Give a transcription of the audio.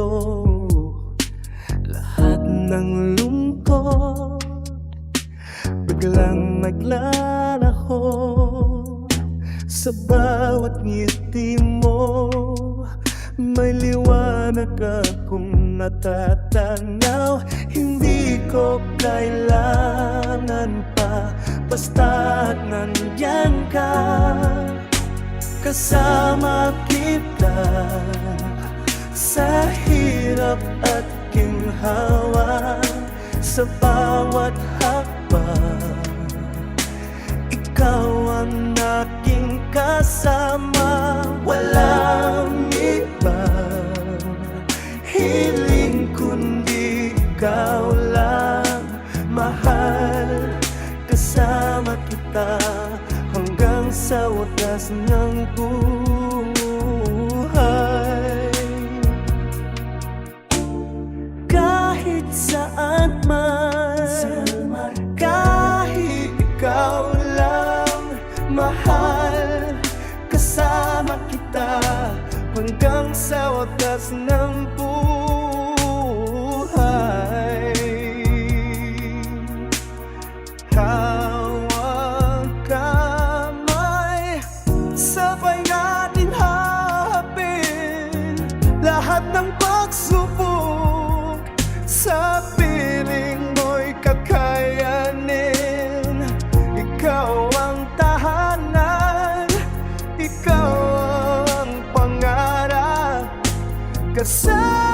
ito. Lahat ng lungkot biglang naglalaho sa bawat ngiti mo. May liwanag akong natatanaw. Hindi ko kailangan pa, basta't nandyan ka. Kasama kita sa hirap at ginhawa, sa bawat hakbang. Ikaw ang aking kasama, walang ibang hiling kundi ikaw lang. Mahal, kasama kita hanggang sa wakas ng buhay. Kahit saan man, kahit ikaw lang. Mahal, kasama kita hanggang sa wakas ng buhay. Hawak kamay, sabay natin harapin lahat ng pagsubok. Sa piling mo'y kakayanin. Ikaw ang tahanan, ikaw ang pangarap. Kasama